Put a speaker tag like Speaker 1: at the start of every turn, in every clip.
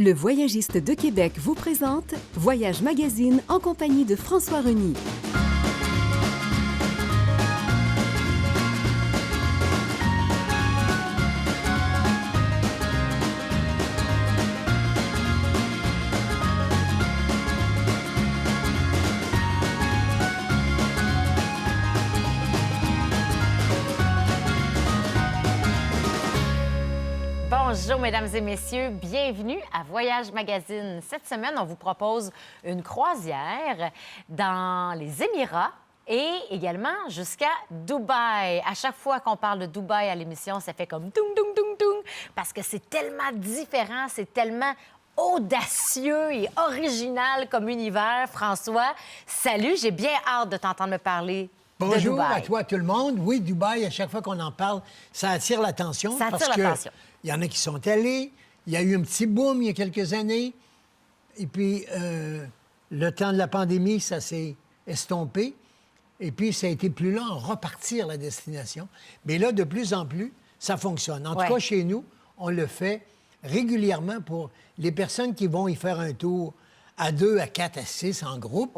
Speaker 1: Le Voyagiste de Québec vous présente Voyage Magazine en compagnie de François Reny.
Speaker 2: Bonjour, mesdames et messieurs. Bienvenue à Voyage Magazine. Cette semaine, on vous propose une croisière dans les Émirats et également jusqu'à Dubaï. À chaque fois qu'on parle de Dubaï à l'émission, ça fait comme toum, toum, toum, toum, parce que c'est tellement différent, c'est tellement audacieux et original comme univers. François, salut, j'ai bien hâte de t'entendre me parler.
Speaker 3: Bonjour à toi tout le monde. Oui, Dubaï, à chaque fois qu'on en parle, ça attire l'attention.
Speaker 2: Ça attire l'attention.
Speaker 3: Il y en a qui sont allés. Il y a eu un petit boom il y a quelques années. Et puis, le temps de la pandémie, ça s'est estompé. Et puis, ça a été plus long à repartir la destination. Mais là, de plus en plus, ça fonctionne. En tout cas, chez nous, on le fait régulièrement pour les personnes qui vont y faire un tour à 2, à 4, à 6 en groupe.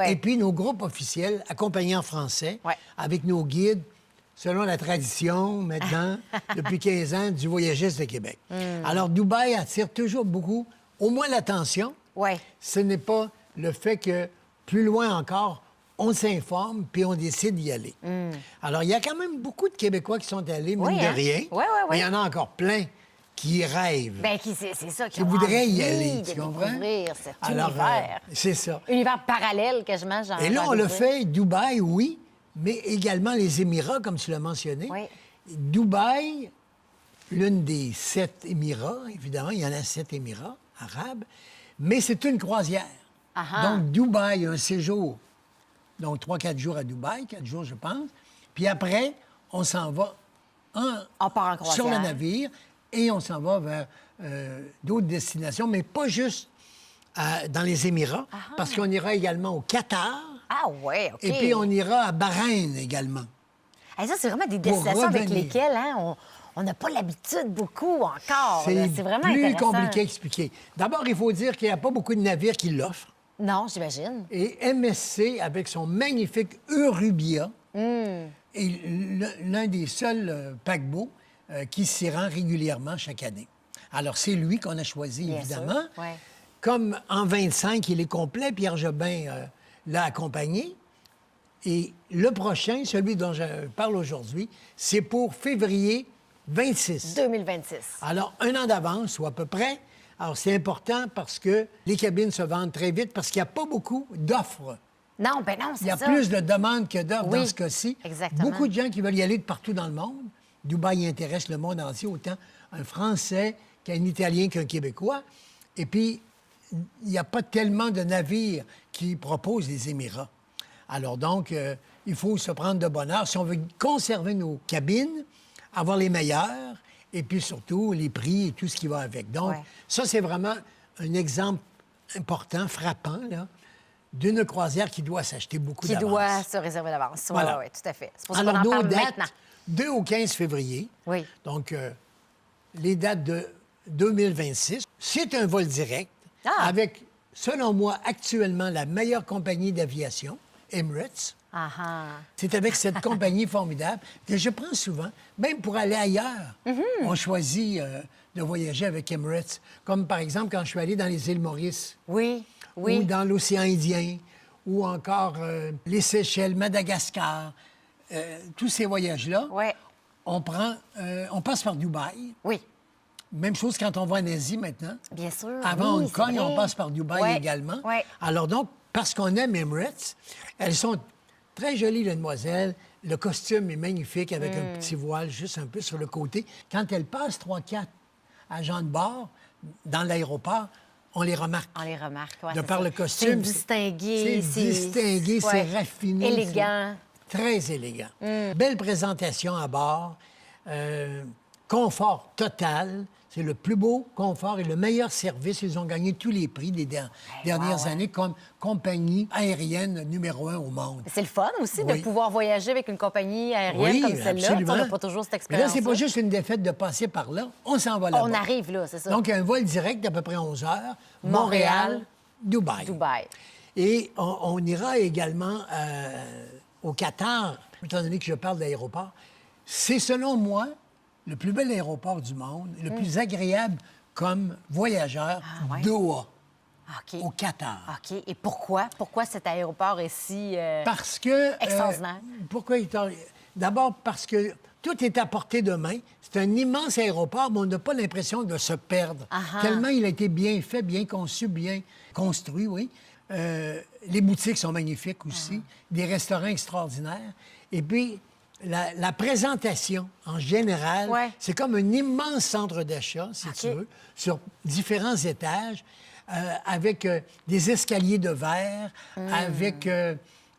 Speaker 3: Et puis, nos groupes officiels, accompagnés en français, avec nos guides, selon la tradition, maintenant, depuis 15 ans, du Voyagiste de Québec. Alors, Dubaï attire toujours beaucoup, au moins l'attention. Ce n'est pas le fait que, plus loin encore, on s'informe puis on décide d'y aller. Alors, il y a quand même beaucoup de Québécois qui sont allés, mine de rien. Mais il y en a encore plein qui rêvent.
Speaker 2: Bien, c'est ça,
Speaker 3: qui voudraient y aller, tu comprends?
Speaker 2: Découvrir cet univers.
Speaker 3: C'est ça.
Speaker 2: Univers parallèle, quasiment, genre.
Speaker 3: Et là, on le fait, Dubaï, oui, mais également les Émirats, comme tu l'as mentionné. Dubaï, l'une des 7 Émirats, évidemment, il y en a 7 Émirats arabes, mais c'est une croisière. Donc, Dubaï, un séjour. Donc, 3-4 jours à Dubaï, 4 jours, je pense. Puis après, on s'en va
Speaker 2: on part en croisière.
Speaker 3: Sur le navire et on s'en va vers d'autres destinations, mais pas juste dans les Émirats, parce qu'on ira également au Qatar.
Speaker 2: Ah ouais, OK.
Speaker 3: Et puis, on ira à Bahreïn également.
Speaker 2: Et ça, c'est vraiment des destinations avec lesquelles on n'a pas l'habitude beaucoup encore. C'est vraiment
Speaker 3: plus
Speaker 2: intéressant.
Speaker 3: compliqué à expliquer. D'abord, il faut dire qu'il n'y a pas beaucoup de navires qui l'offrent.
Speaker 2: Non, j'imagine.
Speaker 3: Et MSC, avec son magnifique Eurubia, est l'un des seuls paquebots qui s'y rend régulièrement chaque année. Alors, c'est lui qu'on a choisi,
Speaker 2: Bien
Speaker 3: évidemment.
Speaker 2: sûr,
Speaker 3: Comme en 25, il est complet, Pierre Jobin l'a accompagné. Et le prochain, celui dont je parle aujourd'hui, c'est pour février 26.
Speaker 2: 2026.
Speaker 3: Alors, 1 an d'avance, ou à peu près. Alors, c'est important parce que les cabines se vendent très vite parce qu'il n'y a pas beaucoup d'offres.
Speaker 2: Non, ben non, c'est ça.
Speaker 3: Il y a plus de demandes que d'offres dans ce cas-ci.
Speaker 2: Exactement.
Speaker 3: Beaucoup de gens qui veulent y aller de partout dans le monde. Dubaï intéresse le monde entier, autant un Français qu'un Italien qu'un Québécois. Et puis, il n'y a pas tellement de navires qui proposent les Émirats. Alors donc, il faut se prendre de bonne heure. Si on veut conserver nos cabines, avoir les meilleures, et puis surtout les prix et tout ce qui va avec. Donc, ça, c'est vraiment un exemple important, frappant, là, d'une croisière qui doit s'acheter beaucoup d'avance.
Speaker 2: Qui doit se réserver d'avance.
Speaker 3: Voilà.
Speaker 2: Oui, tout à fait. C'est pour ça
Speaker 3: Alors,
Speaker 2: qu'on en
Speaker 3: nos
Speaker 2: parle
Speaker 3: dates,
Speaker 2: maintenant.
Speaker 3: 2 au 15 février. Donc, les dates de 2026. C'est un vol direct avec, selon moi, actuellement la meilleure compagnie d'aviation, Emirates. C'est avec cette compagnie formidable que je prends souvent, même pour aller ailleurs. On choisit de voyager avec Emirates, comme par exemple quand je suis allé dans les îles Maurice.
Speaker 2: Ou
Speaker 3: dans l'océan Indien, ou encore les Seychelles, Madagascar. Tous ces voyages-là, on passe par Dubaï. Même chose quand on va en Asie maintenant.
Speaker 2: Bien sûr.
Speaker 3: Avant Hong Kong, on passe par Dubaï également. Alors donc, parce qu'on aime Emirates, elles sont très jolies, les demoiselles. Le costume est magnifique avec un petit voile juste un peu sur le côté. Quand elles passent 3-4 agents de bord dans l'aéroport, on les remarque.
Speaker 2: On les remarque,
Speaker 3: de par le costume.
Speaker 2: C'est distingué.
Speaker 3: C'est distingué, c'est raffiné.
Speaker 2: Élégant.
Speaker 3: Très élégant. Belle présentation à bord. Confort total. C'est le plus beau confort et le meilleur service. Ils ont gagné tous les prix des dernières années comme compagnie aérienne numéro 1 au monde.
Speaker 2: C'est le fun aussi
Speaker 3: Oui.
Speaker 2: de pouvoir voyager avec une compagnie aérienne
Speaker 3: Oui,
Speaker 2: comme celle-là.
Speaker 3: absolument.
Speaker 2: On n'a pas toujours cette
Speaker 3: Mais
Speaker 2: expérience.
Speaker 3: là, c'est pas juste une défaite de passer par là. On s'en va là-bas.
Speaker 2: On arrive là, c'est ça.
Speaker 3: Donc, il y a un vol direct d'à peu près 11 heures.
Speaker 2: Montréal,
Speaker 3: Dubaï.
Speaker 2: Dubaï.
Speaker 3: Et on ira également au Qatar, étant donné que je parle d'aéroport. C'est, selon moi, le plus bel aéroport du monde, le plus agréable comme voyageur,
Speaker 2: Ah, ouais.
Speaker 3: Doha,
Speaker 2: OK.
Speaker 3: au Qatar.
Speaker 2: OK. Et pourquoi? Pourquoi cet aéroport est si...
Speaker 3: Parce que...
Speaker 2: Extraordinaire.
Speaker 3: Pourquoi il est... D'abord parce que tout est à portée de main. C'est un immense aéroport, mais on n'a pas l'impression de se perdre.
Speaker 2: Ah-ha.
Speaker 3: Tellement il a été bien fait, bien conçu, bien construit, oui. Les boutiques sont magnifiques aussi. Des restaurants extraordinaires. Et puis, la présentation, en général,
Speaker 2: Ouais.
Speaker 3: c'est comme un immense centre d'achat, si tu veux, sur différents étages, avec des escaliers de verre, avec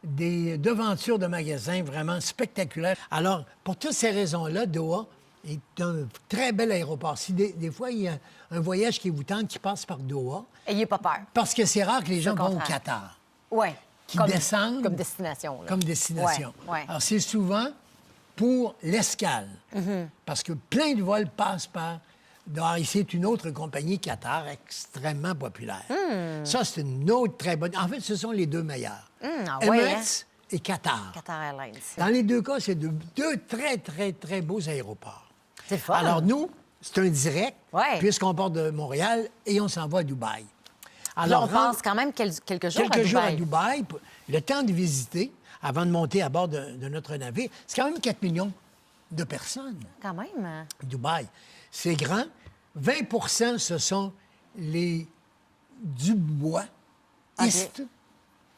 Speaker 3: des devantures de magasins vraiment spectaculaires. Alors, pour toutes ces raisons-là, Doha est un très bel aéroport. Si des fois, il y a un voyage qui vous tente qui passe par Doha,
Speaker 2: Ayez pas peur.
Speaker 3: parce que c'est rare que les gens
Speaker 2: le
Speaker 3: vont au
Speaker 2: contraire.
Speaker 3: Qatar,
Speaker 2: Oui.
Speaker 3: qui descendent
Speaker 2: Comme destination. là.
Speaker 3: comme destination.
Speaker 2: Ouais, ouais.
Speaker 3: Alors, c'est souvent pour l'escale, parce que plein de vols passent par Doha. Ici, c'est une autre compagnie Qatar extrêmement populaire. Ça, c'est une autre très bonne... En fait, ce sont les deux meilleurs.
Speaker 2: Ah ouais,
Speaker 3: Emirates et Qatar.
Speaker 2: Qatar Airlines.
Speaker 3: Dans les deux cas, c'est deux très, très, très beaux aéroports.
Speaker 2: C'est le fun.
Speaker 3: Alors, nous, c'est un direct,
Speaker 2: Ouais.
Speaker 3: puisqu'on part de Montréal et on s'en va à Dubaï.
Speaker 2: Là, on
Speaker 3: rentre-
Speaker 2: passe quand même quelques jours
Speaker 3: quelques
Speaker 2: à
Speaker 3: jours à
Speaker 2: Dubaï.
Speaker 3: Dubaï, le temps de visiter, avant de monter à bord de notre navire. C'est quand même 4 millions de personnes,
Speaker 2: Quand même.
Speaker 3: Dubaï. C'est grand. 20 ce sont les Duboisistes,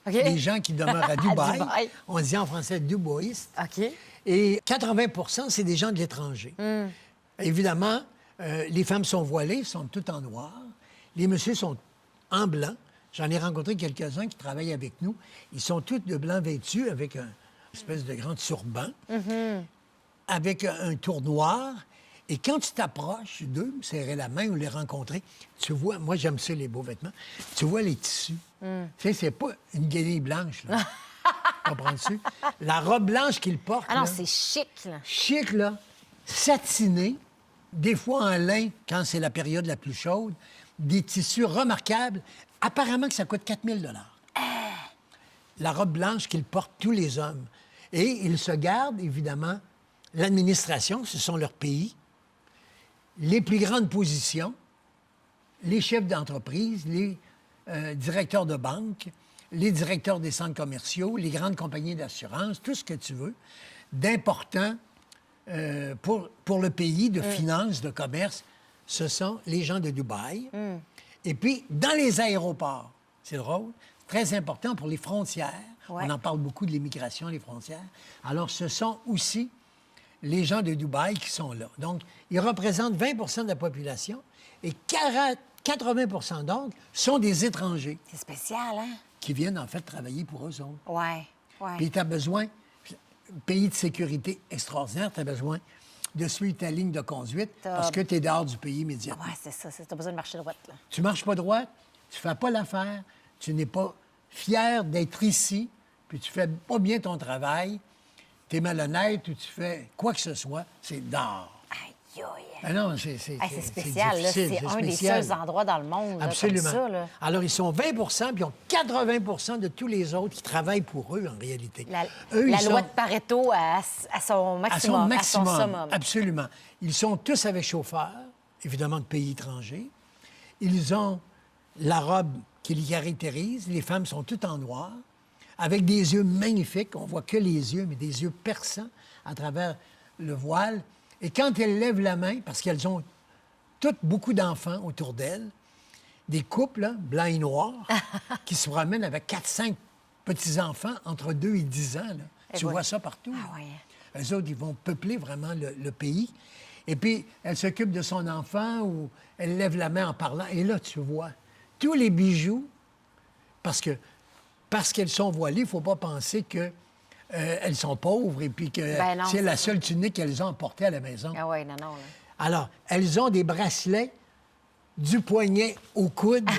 Speaker 2: OK.
Speaker 3: les gens qui demeurent à Dubaï.
Speaker 2: Dubaï.
Speaker 3: On dit en français Duboisistes.
Speaker 2: OK.
Speaker 3: Et 80 c'est des gens de l'étranger. Évidemment, les femmes sont voilées, sont toutes en noir. Les messieurs sont en blanc. J'en ai rencontré quelques-uns qui travaillent avec nous. Ils sont tous de blanc vêtus avec une espèce de grand turban, avec un tour noir. Et quand tu t'approches d'eux, serrer la main ou les rencontrer, tu vois, moi j'aime ça les beaux vêtements, tu vois les tissus. Tu sais, c'est pas une guenille blanche, là. Comprends-tu? La robe blanche qu'ils portent,
Speaker 2: Ah non,
Speaker 3: là,
Speaker 2: c'est chic, là.
Speaker 3: chic, là, satiné, des fois en lin quand c'est la période la plus chaude, des tissus remarquables. Apparemment que ça coûte 4 000 la robe blanche qu'ils portent tous les hommes. Et ils se gardent, évidemment, l'administration, ce sont leurs pays, les plus grandes positions, les chefs d'entreprise, les directeurs de banque, les directeurs des centres commerciaux, les grandes compagnies d'assurance, tout ce que tu veux, d'important pour le pays, de finances, de commerce, ce sont les gens de Dubaï. Et puis, dans les aéroports, c'est drôle, très important pour les frontières.
Speaker 2: Ouais.
Speaker 3: On en parle beaucoup de l'immigration, les frontières. Alors, ce sont aussi les gens de Dubaï qui sont là. Donc, ils représentent 20 de la population et 80 donc sont des étrangers
Speaker 2: C'est spécial, hein?
Speaker 3: qui viennent, en fait, travailler pour eux autres.
Speaker 2: Ouais, ouais.
Speaker 3: Puis tu as besoin, pays de sécurité extraordinaire, tu as besoin de suivre ta ligne de conduite parce que tu es dehors du pays immédiatement.
Speaker 2: Ouais, c'est ça. T'as besoin de marcher droite, là.
Speaker 3: Tu marches pas droit, tu fais pas l'affaire, tu n'es pas fier d'être ici, puis tu fais pas bien ton travail, tu es malhonnête ou tu fais quoi que ce soit, c'est dehors.
Speaker 2: Aïe, aïe.
Speaker 3: Ah non, c'est
Speaker 2: C'est spécial, là.
Speaker 3: difficile,
Speaker 2: C'est un des
Speaker 3: spécial.
Speaker 2: seuls endroits dans le monde, là,
Speaker 3: Absolument.
Speaker 2: comme ça, là.
Speaker 3: Alors, ils sont 20 puis ils ont 80 de tous les autres qui travaillent pour eux, en réalité. Eux,
Speaker 2: La
Speaker 3: ils
Speaker 2: loi
Speaker 3: sont
Speaker 2: de Pareto à son maximum,
Speaker 3: à son maximum.
Speaker 2: summum.
Speaker 3: Absolument. Ils sont tous avec chauffeur, évidemment de pays étrangers. Ils ont la robe qui les caractérise. Les femmes sont toutes en noir, avec des yeux magnifiques. On voit que les yeux, mais des yeux perçants à travers le voile. Et quand elles lèvent la main, parce qu'elles ont toutes beaucoup d'enfants autour d'elles, des couples, là, blancs et noirs, qui se promènent avec 4-5 petits-enfants entre 2 et 10 ans. Là. Tu
Speaker 2: voilà.
Speaker 3: vois ça partout.
Speaker 2: Ah
Speaker 3: là.
Speaker 2: ouais.
Speaker 3: Eux autres, ils vont peupler vraiment le pays. Et puis, elle s'occupe de son enfant ou elle lève la main en parlant. Et là, tu vois tous les bijoux, parce qu'elles sont voilées, il ne faut pas penser que elles sont pauvres et puis que
Speaker 2: Ben non,
Speaker 3: c'est
Speaker 2: c'est
Speaker 3: la
Speaker 2: ça.
Speaker 3: seule tunique qu'elles ont emportée à la maison.
Speaker 2: Ah ouais, non, non, là.
Speaker 3: Alors, elles ont des bracelets du poignet au coude.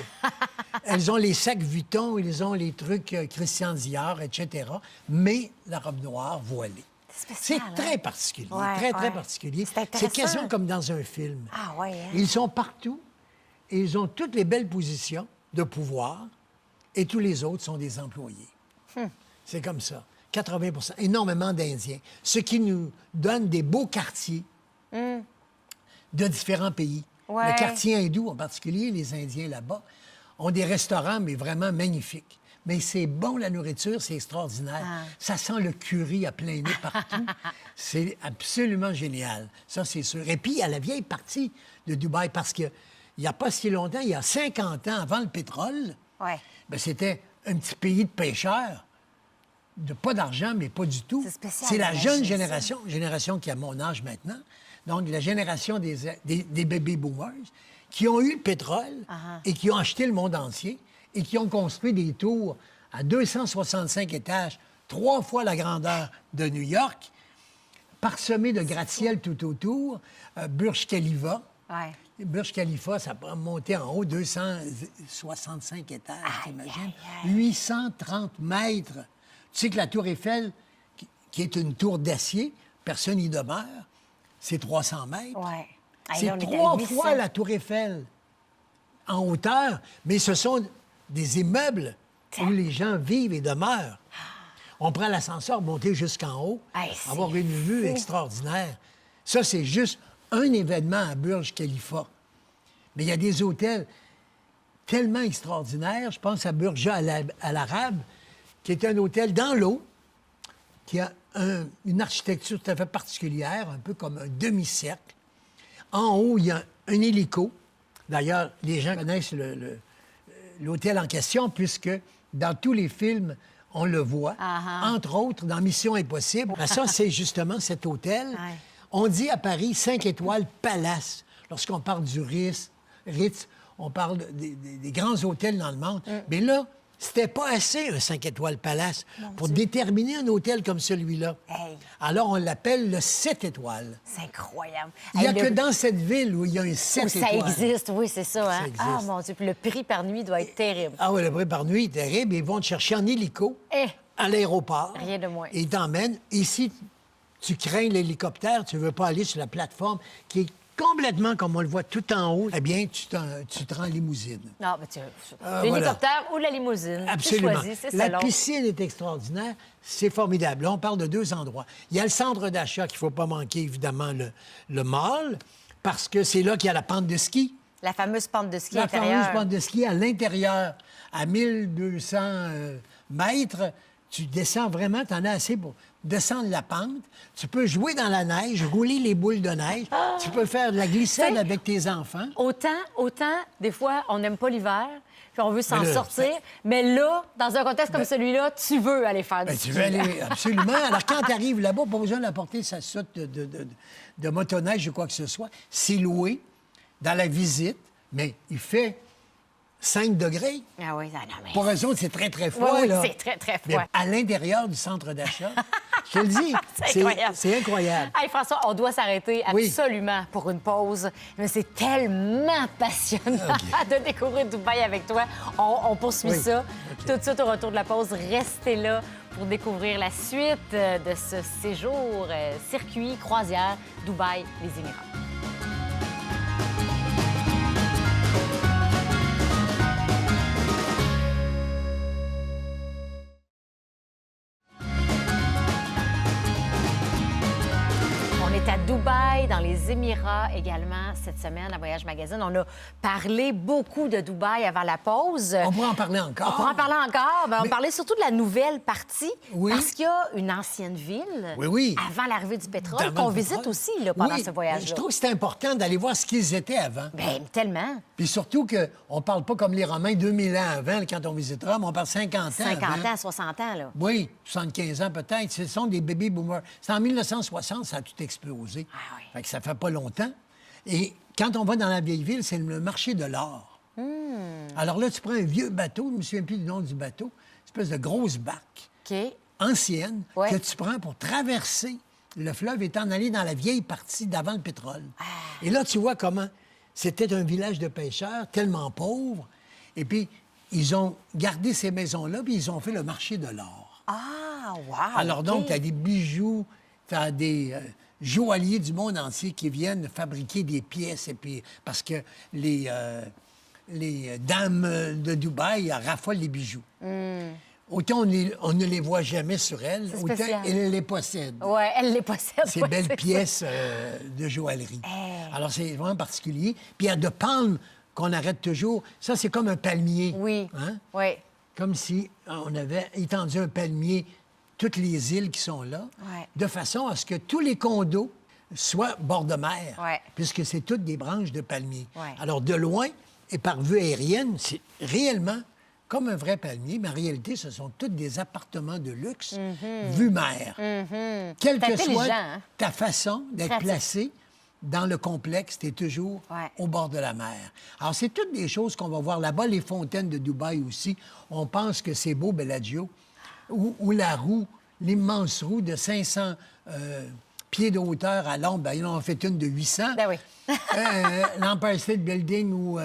Speaker 3: Elles ont les sacs Vuitton, elles ont les trucs Christian Dior, etc. Mais la robe noire voilée.
Speaker 2: C'est
Speaker 3: C'est
Speaker 2: spécial,
Speaker 3: très
Speaker 2: hein?
Speaker 3: particulier,
Speaker 2: Ouais,
Speaker 3: très, très
Speaker 2: ouais.
Speaker 3: particulier.
Speaker 2: C'est intéressant.
Speaker 3: C'est quasiment comme dans un film.
Speaker 2: Ah ouais, hein?
Speaker 3: Ils sont partout et ils ont toutes les belles positions de pouvoir et tous les autres sont des employés. C'est comme ça. 80 énormément d'Indiens. Ce qui nous donne des beaux quartiers de différents pays.
Speaker 2: Ouais.
Speaker 3: Le quartier hindou, en particulier, les Indiens là-bas, ont des restaurants, mais vraiment magnifiques. Mais c'est bon, la nourriture, c'est extraordinaire.
Speaker 2: Ah.
Speaker 3: Ça sent le curry à plein nez partout. C'est absolument génial. Ça, c'est sûr. Et puis, il y a la vieille partie de Dubaï, parce qu'il n'y a pas si longtemps, il y a 50 ans, avant le pétrole,
Speaker 2: Ouais.
Speaker 3: ben, c'était un petit pays de pêcheurs. De pas d'argent, mais pas du tout.
Speaker 2: C'est spécial,
Speaker 3: C'est la
Speaker 2: j'imagine,
Speaker 3: jeune
Speaker 2: ça.
Speaker 3: génération qui a mon âge maintenant, donc la génération des baby boomers, qui ont eu le pétrole et qui ont acheté le monde entier et qui ont construit des tours à 265 étages, 3 fois la grandeur de New York, parsemés de gratte-ciel tout autour, Burj Khalifa.
Speaker 2: Ouais.
Speaker 3: Burj Khalifa, ça peut monter en haut 265 étages, t'imagines? 830 mètres. Tu sais que la tour Eiffel, qui est une tour d'acier, personne n'y demeure, c'est 300 mètres.
Speaker 2: Ouais. Hey,
Speaker 3: C'est
Speaker 2: là, on est à
Speaker 3: 3
Speaker 2: 800.
Speaker 3: fois la tour Eiffel en hauteur, mais ce sont des immeubles où les gens vivent et demeurent. On prend l'ascenseur, monter jusqu'en haut,
Speaker 2: Hey, c'est
Speaker 3: avoir une vue
Speaker 2: fou.
Speaker 3: extraordinaire. Ça, c'est juste un événement à Burj Khalifa. Mais il y a des hôtels tellement extraordinaires. Je pense à Burj Al Arab, qui est un hôtel dans l'eau, qui a une architecture tout à fait particulière, un peu comme un demi-cercle. En haut, il y a un hélico. D'ailleurs, les gens connaissent l'hôtel en question, puisque dans tous les films, on le voit. Entre autres, dans Mission Impossible. Ah, ça, c'est justement cet hôtel.
Speaker 2: Ouais.
Speaker 3: On dit à Paris 5 étoiles palace. Lorsqu'on parle du Ritz, on parle des grands hôtels dans le monde. Mais là, c'était pas assez, un 5 étoiles palace, pour déterminer un hôtel comme celui-là.
Speaker 2: Hey.
Speaker 3: Alors, on l'appelle le 7 étoiles.
Speaker 2: C'est incroyable.
Speaker 3: Il n'y a
Speaker 2: Hey,
Speaker 3: que
Speaker 2: le-
Speaker 3: dans cette ville où il y a un 7
Speaker 2: où
Speaker 3: étoiles.
Speaker 2: ça existe, oui, c'est ça. Hein?
Speaker 3: Ça existe.
Speaker 2: Ah, mon Dieu, puis le prix par nuit doit être terrible.
Speaker 3: Ah oui, le prix par nuit est terrible. Ils vont te chercher en hélico
Speaker 2: Eh.
Speaker 3: à l'aéroport.
Speaker 2: Rien de moins.
Speaker 3: Et ils t'emmènent. Ici, tu crains l'hélicoptère, tu ne veux pas aller sur la plateforme qui est complètement, comme on le voit, tout en haut. Eh bien, tu te rends en limousine.
Speaker 2: Non, mais tu
Speaker 3: Ah,
Speaker 2: l'hélicoptère ou la limousine.
Speaker 3: Absolument.
Speaker 2: Tu choisis, c'est
Speaker 3: La
Speaker 2: selon.
Speaker 3: piscine est extraordinaire. C'est formidable. Là, on parle de 2 endroits. Il y a le centre d'achat qu'il ne faut pas manquer, évidemment, le mall, parce que c'est là qu'il y a la pente de ski.
Speaker 2: La fameuse pente de ski
Speaker 3: La
Speaker 2: intérieure.
Speaker 3: fameuse pente de ski à l'intérieur, à 1200 mètres, tu descends vraiment, tu en as assez pour descendre la pente. Tu peux jouer dans la neige, rouler les boules de neige. Tu peux faire de la glissade
Speaker 2: T'sais,
Speaker 3: avec tes enfants.
Speaker 2: Autant, des fois, on n'aime pas l'hiver, puis on veut s'en
Speaker 3: Mais là,
Speaker 2: sortir. Mais là, dans un contexte comme celui-là, tu veux aller faire du
Speaker 3: Ben,
Speaker 2: ski.
Speaker 3: tu veux aller, absolument. Alors, quand tu arrives là-bas, pas besoin d'apporter sa soute de motoneige ou quoi que ce soit. C'est loué dans la visite, mais il fait 5 degrés.
Speaker 2: Ah oui, ah non, mais...
Speaker 3: Pour eux autres, c'est très, très froid.
Speaker 2: Oui, oui,
Speaker 3: là.
Speaker 2: c'est très, très
Speaker 3: Mais
Speaker 2: froid.
Speaker 3: à l'intérieur du centre d'achat, je te le dis,
Speaker 2: C'est incroyable.
Speaker 3: c'est incroyable.
Speaker 2: Hey, François, on doit s'arrêter
Speaker 3: Oui.
Speaker 2: absolument pour une pause. Mais c'est tellement passionnant de découvrir Dubaï avec toi. On poursuit
Speaker 3: Oui.
Speaker 2: ça.
Speaker 3: OK.
Speaker 2: Tout de suite, au retour de la pause, restez là pour découvrir la suite de ce séjour circuit croisière Dubaï, les Émirats. On est à Dubaï, dans les Émirats également, cette semaine à Voyage Magazine. On a parlé beaucoup de Dubaï avant la pause.
Speaker 3: On pourrait en parler encore.
Speaker 2: On pourra en parler encore, mais on
Speaker 3: Mais-
Speaker 2: parlait surtout de la nouvelle partie,
Speaker 3: Oui.
Speaker 2: parce qu'il y a une ancienne ville,
Speaker 3: Oui, oui.
Speaker 2: avant l'arrivée du pétrole,
Speaker 3: Avant
Speaker 2: qu'on
Speaker 3: le
Speaker 2: visite
Speaker 3: pétrole.
Speaker 2: aussi là, pendant
Speaker 3: Oui,
Speaker 2: ce voyage-là.
Speaker 3: Je trouve que c'est important d'aller voir ce qu'ils étaient avant.
Speaker 2: Bien, tellement.
Speaker 3: Puis surtout qu'on ne parle pas comme les Romains 2000 ans avant, quand on visitera, mais on parle 50 ans
Speaker 2: 50
Speaker 3: avant.
Speaker 2: ans, 60 ans, là.
Speaker 3: Oui, 75 ans peut-être. Ce sont des baby boomers. C'est en 1960, ça a tout explosé.
Speaker 2: Ah oui.
Speaker 3: Fait que ça fait pas longtemps. Et quand on va dans la vieille ville, c'est le marché de l'or. Alors là, tu prends un vieux bateau, je me souviens plus du nom du bateau, une espèce de grosse barque
Speaker 2: OK.
Speaker 3: ancienne
Speaker 2: Ouais.
Speaker 3: que tu prends pour traverser le fleuve est en allé dans la vieille partie d'avant le pétrole. Et là, tu vois comment c'était un village de pêcheurs tellement pauvre. Et puis, ils ont gardé ces maisons-là, puis ils ont fait le marché de l'or.
Speaker 2: Ah, wow!
Speaker 3: Alors donc,
Speaker 2: OK.
Speaker 3: tu as des bijoux, tu as des joailliers du monde entier qui viennent fabriquer des pièces. Et puis, parce que les dames de Dubaï raffolent les bijoux. Autant on ne les voit jamais sur elles,
Speaker 2: C'est
Speaker 3: autant
Speaker 2: spécial.
Speaker 3: elles les possèdent.
Speaker 2: Oui, elle les possède.
Speaker 3: Ces
Speaker 2: ouais,
Speaker 3: belles
Speaker 2: c'est
Speaker 3: pièces de joaillerie.
Speaker 2: Hey.
Speaker 3: Alors, c'est vraiment particulier. Puis il y a de palmes qu'on arrête toujours. Ça, c'est comme un palmier.
Speaker 2: ça. Oui.
Speaker 3: Hein?
Speaker 2: Oui.
Speaker 3: Comme si on avait étendu un palmier, toutes les îles qui sont là,
Speaker 2: Ouais.
Speaker 3: de façon à ce que tous les condos soient bord de mer,
Speaker 2: Ouais.
Speaker 3: puisque c'est toutes des branches de palmier.
Speaker 2: Ouais.
Speaker 3: Alors, de loin et par vue aérienne, c'est réellement comme un vrai palmier, mais en réalité, ce sont tous des appartements de luxe, vue mer. Quelle
Speaker 2: C'est
Speaker 3: que soit
Speaker 2: intelligent, hein?
Speaker 3: ta façon d'être
Speaker 2: Créatif.
Speaker 3: placé dans le complexe, tu es toujours
Speaker 2: Ouais.
Speaker 3: au bord de la mer. Alors, c'est toutes des choses qu'on va voir là-bas. Les fontaines de Dubaï aussi. On pense que c'est beau, Bellagio. Ou la roue, l'immense roue de 500 pieds de hauteur à l'ombre. Ben, ils en ont fait une de 800.
Speaker 2: Ben oui.
Speaker 3: L'Empire State Building ou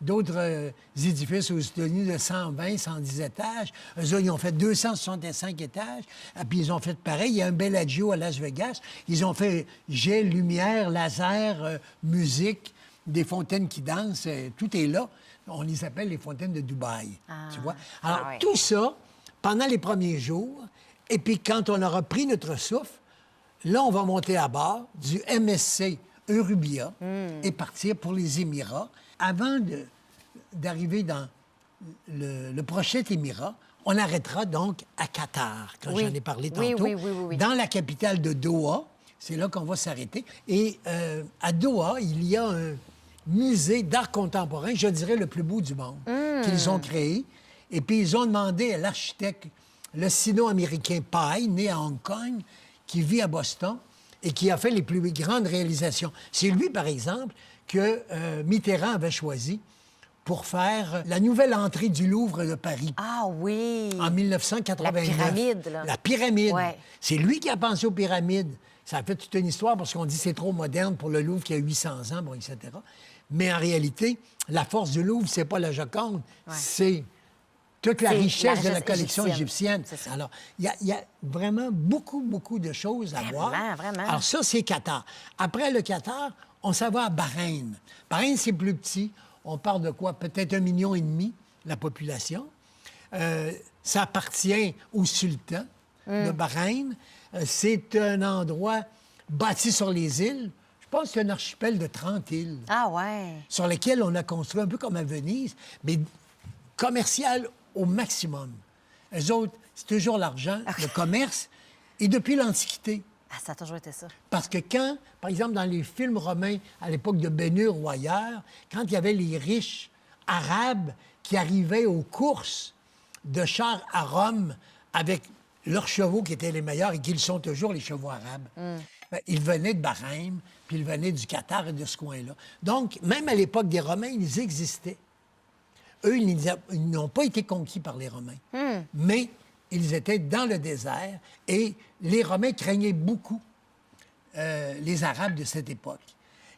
Speaker 3: d'autres édifices aux États-Unis de 120, 110 étages. Eux autres, ils ont fait 265 étages. Et puis, ils ont fait pareil. Il y a un Bellagio à Las Vegas. Ils ont fait jet, lumière, laser, musique, des fontaines qui dansent. Tout est là. On les appelle les fontaines de Dubaï. Tu vois? Alors,
Speaker 2: ouais.
Speaker 3: tout ça, pendant les premiers jours, et puis quand on aura pris notre souffle, là, on va monter à bord du MSC Eurubia et partir pour les Émirats. Avant d'arriver dans le prochain Émirat, on arrêtera donc à Qatar, quand
Speaker 2: Oui.
Speaker 3: j'en ai parlé
Speaker 2: Oui,
Speaker 3: tantôt,
Speaker 2: oui.
Speaker 3: dans la capitale de Doha. C'est là qu'on va s'arrêter. Et à Doha, il y a un musée d'art contemporain, je dirais le plus beau du monde, qu'ils ont créé. Et puis, ils ont demandé à l'architecte, le sino-américain Pai, né à Hong Kong, qui vit à Boston et qui a fait les plus grandes réalisations. C'est lui, par exemple, que Mitterrand avait choisi pour faire la nouvelle entrée du Louvre de Paris
Speaker 2: Ah oui.
Speaker 3: en 1989.
Speaker 2: La pyramide, là.
Speaker 3: La pyramide.
Speaker 2: Ouais.
Speaker 3: C'est lui qui a pensé aux pyramides. Ça a fait toute une histoire parce qu'on dit que c'est trop moderne pour le Louvre qui a 800 ans, bon, etc. Mais en réalité, la force du Louvre, c'est pas la Joconde, c'est toute la
Speaker 2: C'est
Speaker 3: richesse
Speaker 2: la
Speaker 3: de la
Speaker 2: richesse
Speaker 3: collection égyptienne.
Speaker 2: C'est ça.
Speaker 3: Alors, il y a vraiment beaucoup, beaucoup de choses à voir.
Speaker 2: Vraiment.
Speaker 3: Alors ça, c'est Qatar. Après le Qatar, on s'en va à Bahreïn. Bahreïn, c'est plus petit. On parle de quoi? Peut-être 1,5 million, la population. Ça appartient au sultan de Bahreïn. C'est un endroit bâti sur les îles. Je pense que c'est un archipel de 30 îles
Speaker 2: Ah ouais.
Speaker 3: sur lesquelles on a construit un peu comme à Venise, mais commercial au maximum. Eux autres, c'est toujours l'argent, le commerce, et depuis l'Antiquité.
Speaker 2: Ah, ça a toujours été ça.
Speaker 3: Parce que quand, par exemple, dans les films romains, à l'époque de Ben-Hur ou ailleurs, quand il y avait les riches arabes qui arrivaient aux courses de chars à Rome avec leurs chevaux qui étaient les meilleurs et qui le sont toujours, les chevaux arabes, ben, ils venaient de Bahreïn, puis ils venaient du Qatar et de ce coin-là. Donc, même à l'époque des Romains, ils existaient. Eux, ils n'ont pas été conquis par les Romains, mais ils étaient dans le désert et les Romains craignaient beaucoup les Arabes de cette époque.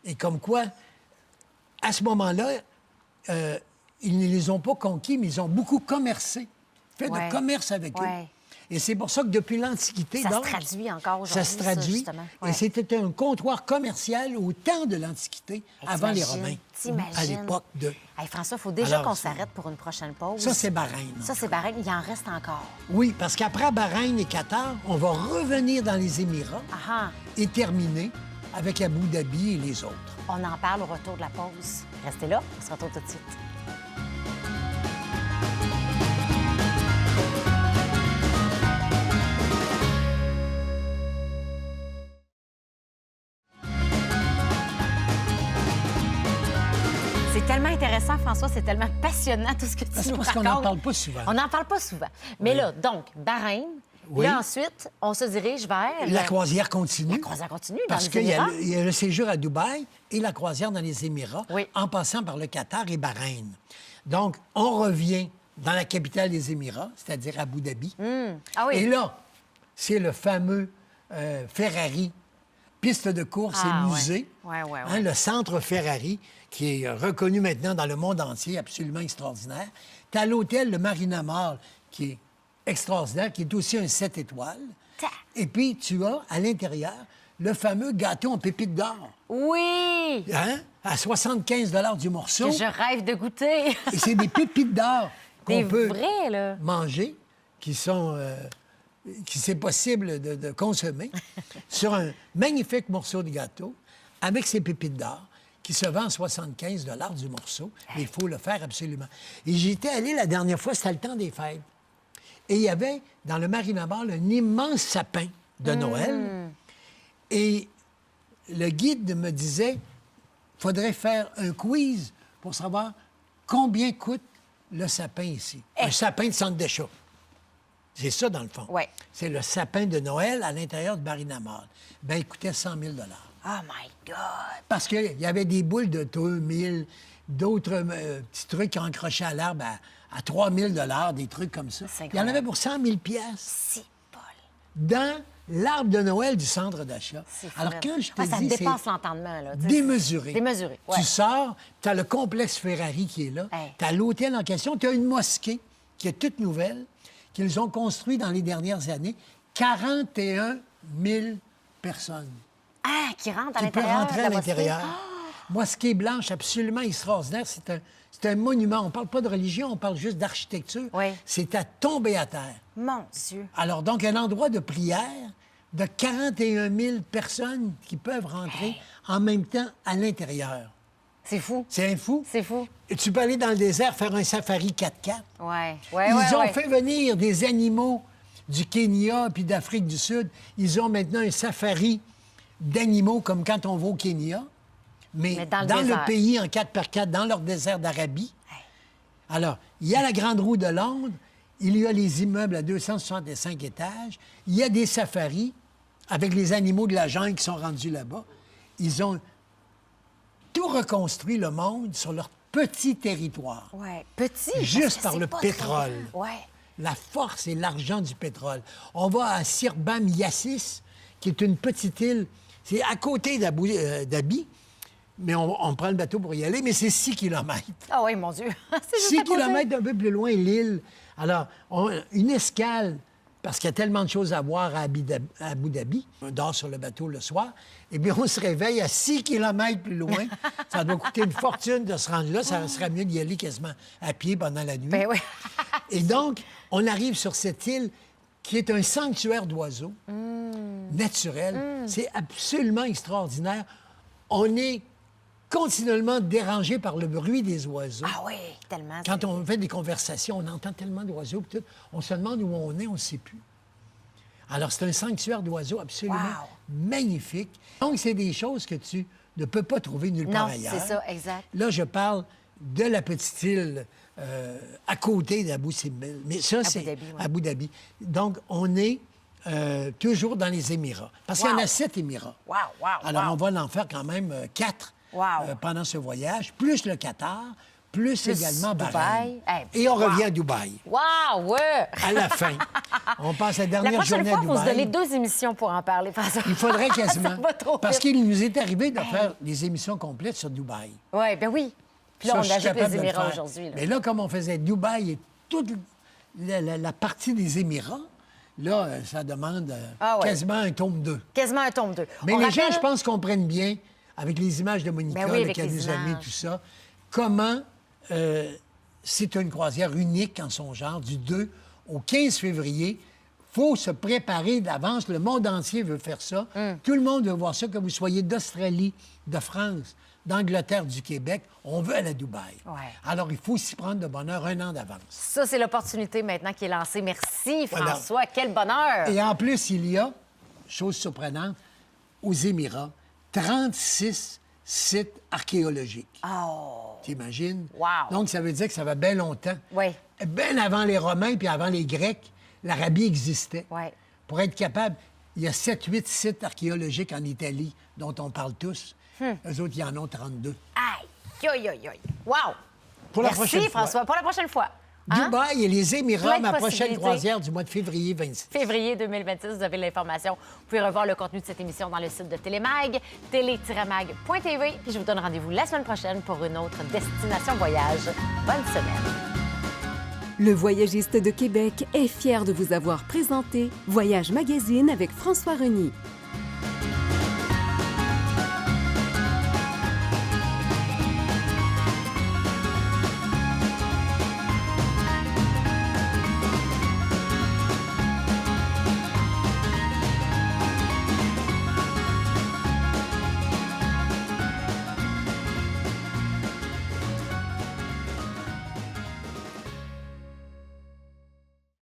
Speaker 3: Et comme quoi, à ce moment-là, ils ne les ont pas conquis, mais ils ont beaucoup commercé, fait
Speaker 2: Ouais.
Speaker 3: de commerce avec
Speaker 2: Ouais.
Speaker 3: eux. Et c'est pour ça que depuis l'Antiquité,
Speaker 2: Ça
Speaker 3: donc,
Speaker 2: se traduit encore aujourd'hui.
Speaker 3: ça se traduit.
Speaker 2: justement.
Speaker 3: Et
Speaker 2: Ouais.
Speaker 3: c'était un comptoir commercial au temps de l'Antiquité, avant les
Speaker 2: t'imagines,
Speaker 3: Romains,
Speaker 2: t'imagines.
Speaker 3: à l'époque de...
Speaker 2: Hey, François, il faut déjà
Speaker 3: Alors,
Speaker 2: qu'on
Speaker 3: ça-
Speaker 2: s'arrête pour une prochaine pause.
Speaker 3: Ça, c'est Bahreïn.
Speaker 2: Ça, c'est Bahreïn. Il en reste encore.
Speaker 3: Oui, parce qu'après Bahreïn et Qatar, on va revenir dans les Émirats
Speaker 2: Ah,
Speaker 3: et terminer avec Abu Dhabi et les autres.
Speaker 2: on en parle au retour de la pause. Restez là, on se retrouve tout de suite. C'est tellement intéressant, François, c'est tellement passionnant tout ce que tu
Speaker 3: C'est
Speaker 2: nous
Speaker 3: parce qu'on
Speaker 2: racontes.
Speaker 3: n'en parle pas souvent.
Speaker 2: On n'en parle pas souvent. Mais là, donc, Bahreïn.
Speaker 3: Oui.
Speaker 2: Là, ensuite, on se dirige vers...
Speaker 3: La croisière continue.
Speaker 2: La croisière continue dans
Speaker 3: Parce
Speaker 2: les
Speaker 3: qu'il y,
Speaker 2: Émirats.
Speaker 3: il y a le séjour à Dubaï et la croisière dans les Émirats,
Speaker 2: Oui.
Speaker 3: en passant par le Qatar et Bahreïn. Donc, on revient dans la capitale des Émirats, c'est-à-dire Abu Dhabi.
Speaker 2: Ah oui.
Speaker 3: Et là, c'est le fameux Ferrari, piste de course et musée.
Speaker 2: Ouais, ouais, ouais.
Speaker 3: Hein, le centre Ferrari, qui est reconnu maintenant dans le monde entier, absolument extraordinaire. Tu as l'hôtel, le Marina Mall, qui est extraordinaire, qui est aussi un 7 étoiles. Et puis, tu as, à l'intérieur, le fameux gâteau en pépites d'or.
Speaker 2: Oui!
Speaker 3: Hein? À 75 du morceau.
Speaker 2: Que je rêve de goûter.
Speaker 3: Et c'est des pépites d'or qu'on
Speaker 2: Des
Speaker 3: peut
Speaker 2: vrais, là.
Speaker 3: manger, qui sont... qui c'est possible de consommer, sur un magnifique morceau de gâteau, avec ces pépites d'or, qui se vend à 75 du morceau. Mais il faut le faire absolument. Et j'étais allé la dernière fois, c'était le temps des fêtes. Et il y avait, dans le Marina Mall, un immense sapin de Noël. Et le guide me disait, faudrait faire un quiz pour savoir combien coûte le sapin ici. Un sapin de centre d'achat. C'est ça, dans le fond.
Speaker 2: Ouais.
Speaker 3: C'est le sapin de Noël à l'intérieur de Marina Mall. Bien, il coûtait 100 000
Speaker 2: Oh my God!
Speaker 3: Parce qu'il y avait des boules de 2 000, d'autres petits trucs qui ont accroché à l'arbre à 3 000 des trucs comme ça.
Speaker 2: C'est
Speaker 3: Il y en avait
Speaker 2: incroyable.
Speaker 3: pour 100 000 piastres
Speaker 2: Si, Paul.
Speaker 3: dans l'arbre de Noël du centre d'achat.
Speaker 2: C'est
Speaker 3: Alors,
Speaker 2: fou.
Speaker 3: quand je te
Speaker 2: Ça
Speaker 3: dis,
Speaker 2: dépasse
Speaker 3: c'est
Speaker 2: l'entendement, là. tu sais.
Speaker 3: démesuré.
Speaker 2: Démesuré, ouais.
Speaker 3: Tu sors, tu as le complexe Ferrari qui est là,
Speaker 2: Hey.
Speaker 3: tu as l'hôtel en question, tu as une mosquée qui est toute nouvelle, qu'ils ont construit dans les dernières années, 41 000 personnes.
Speaker 2: Ah, qui rentre à
Speaker 3: Tu peux
Speaker 2: l'intérieur.
Speaker 3: rentrer
Speaker 2: de
Speaker 3: à
Speaker 2: la mosquée.
Speaker 3: l'intérieur. Mosquée blanche absolument extraordinaire. C'est un monument. On ne parle pas de religion, on parle juste d'architecture.
Speaker 2: Oui.
Speaker 3: C'est à tomber à terre.
Speaker 2: Mon Dieu.
Speaker 3: Alors, donc, un endroit de prière de 41 000 personnes qui peuvent rentrer en même temps à l'intérieur.
Speaker 2: C'est fou.
Speaker 3: C'est un fou.
Speaker 2: C'est fou.
Speaker 3: Et tu peux aller dans le désert faire un safari 4x4.
Speaker 2: Ouais.
Speaker 3: Ils ont fait venir des animaux du Kenya puis d'Afrique du Sud. Ils ont maintenant un safari d'animaux comme quand on va au Kenya, mais
Speaker 2: dans le
Speaker 3: dans
Speaker 2: désert.
Speaker 3: le pays en 4x4, dans leur désert d'Arabie. Alors, il y a la Grande Roue de Londres, il y a les immeubles à 265 étages, il y a des safaris avec les animaux de la jungle qui sont rendus là-bas. Ils ont tout reconstruit le monde sur leur petit territoire.
Speaker 2: Ouais. Petit.
Speaker 3: Juste
Speaker 2: parce que
Speaker 3: par
Speaker 2: c'est
Speaker 3: le
Speaker 2: pas très
Speaker 3: pétrole.
Speaker 2: grand. Ouais.
Speaker 3: La force et l'argent du pétrole. On va à Sirbam Yassis, qui est une petite île. C'est à côté d'Abi, mais on prend le bateau pour y aller, mais c'est 6 kilomètres.
Speaker 2: Ah oui, mon Dieu. C'est juste
Speaker 3: 6
Speaker 2: à côté.
Speaker 3: kilomètres un peu plus loin, l'île. Alors, une escale, parce qu'il y a tellement de choses à voir à Abu Dhabi. On dort sur le bateau le soir. Et bien, on se réveille à 6 kilomètres plus loin. Ça doit coûter une fortune de se rendre là. Ça serait mieux d'y aller quasiment à pied pendant la nuit.
Speaker 2: Ben oui.
Speaker 3: Et donc, on arrive sur cette île qui est un sanctuaire d'oiseaux naturel. C'est absolument extraordinaire. On est continuellement dérangé par le bruit des oiseaux.
Speaker 2: Ah oui, tellement.
Speaker 3: Quand on fait des conversations, on entend tellement d'oiseaux. Puis tout, on se demande où on est, on ne sait plus. Alors, c'est un sanctuaire d'oiseaux absolument magnifique. Donc, c'est des choses que tu ne peux pas trouver nulle part
Speaker 2: Non,
Speaker 3: ailleurs.
Speaker 2: c'est ça, exact.
Speaker 3: Là, je parle de la petite île à côté d'Abu Simbel. Mais ça, c'est
Speaker 2: Dhabi, ouais.
Speaker 3: Abu Dhabi. Donc, on est toujours dans les Émirats. Parce qu'il y en
Speaker 2: Wow.
Speaker 3: a 7 Émirats.
Speaker 2: Wow, wow,
Speaker 3: Alors,
Speaker 2: wow.
Speaker 3: on va en faire quand même 4
Speaker 2: Wow.
Speaker 3: pendant ce voyage, plus le Qatar, plus également
Speaker 2: Dubaï.
Speaker 3: Bahreïn.
Speaker 2: Hey,
Speaker 3: Et on
Speaker 2: wow.
Speaker 3: revient à Dubaï,
Speaker 2: Wow, ouais.
Speaker 3: à la fin. On passe la
Speaker 2: La
Speaker 3: dernière
Speaker 2: prochaine
Speaker 3: journée
Speaker 2: fois,
Speaker 3: à
Speaker 2: il faut se donner
Speaker 3: Dubaï.
Speaker 2: 2 émissions pour en parler.
Speaker 3: Il faudrait quasiment.
Speaker 2: Ça va trop
Speaker 3: Parce
Speaker 2: vite.
Speaker 3: qu'il nous est arrivé de faire des émissions complètes sur Dubaï.
Speaker 2: Oui, ben oui. Puis là,
Speaker 3: Ça,
Speaker 2: on
Speaker 3: je suis
Speaker 2: ajoute
Speaker 3: capable
Speaker 2: les
Speaker 3: de le
Speaker 2: Émirats
Speaker 3: faire.
Speaker 2: aujourd'hui. là.
Speaker 3: Mais là, comme on faisait Dubaï et toute la partie des Émirats, là, ça demande
Speaker 2: Ah ouais.
Speaker 3: quasiment un tome 2.
Speaker 2: Quasiment un tome 2.
Speaker 3: Mais les gens, je pense, comprennent bien, avec les images de Monica,
Speaker 2: Ben oui, avec
Speaker 3: qu'elle
Speaker 2: les
Speaker 3: nous a mis,
Speaker 2: images.
Speaker 3: tout ça, comment c'est une croisière unique en son genre, du 2 au 15 février. Il faut se préparer d'avance. Le monde entier veut faire ça. Tout le monde veut voir ça, que vous soyez d'Australie, de France, d'Angleterre, du Québec. On veut aller à Dubaï.
Speaker 2: Ouais.
Speaker 3: Alors, il faut s'y prendre de bonheur 1 an d'avance.
Speaker 2: Ça, c'est l'opportunité maintenant qui est lancée. Merci,
Speaker 3: Voilà.
Speaker 2: François. Quel bonheur.
Speaker 3: Et en plus, il y a, chose surprenante, aux Émirats, 36 sites archéologiques.
Speaker 2: Oh,
Speaker 3: T'imagines?
Speaker 2: Wow.
Speaker 3: Donc, ça veut dire que ça va bien longtemps.
Speaker 2: Oui.
Speaker 3: Bien avant les Romains puis avant les Grecs, l'Arabie existait.
Speaker 2: Oui.
Speaker 3: Pour être capable, il y a 7-8 sites archéologiques en Italie dont on parle tous. Eux autres, ils en ont 32.
Speaker 2: Aïe, aïe, aïe, aïe. Wow.
Speaker 3: Pour la
Speaker 2: Merci,
Speaker 3: prochaine fois.
Speaker 2: François. Pour la prochaine fois. Hein?
Speaker 3: Dubaï et les Émirats,
Speaker 2: Plein de
Speaker 3: ma prochaine
Speaker 2: possibilités.
Speaker 3: croisière du mois de février 26.
Speaker 2: Février 2026, vous avez l'information. Vous pouvez revoir le contenu de cette émission dans le site de Télémag, télé-mag.tv. Puis je vous donne rendez-vous la semaine prochaine pour une autre destination voyage. Bonne semaine.
Speaker 1: Le Voyagiste de Québec est fier de vous avoir présenté Voyage Magazine avec François Reny.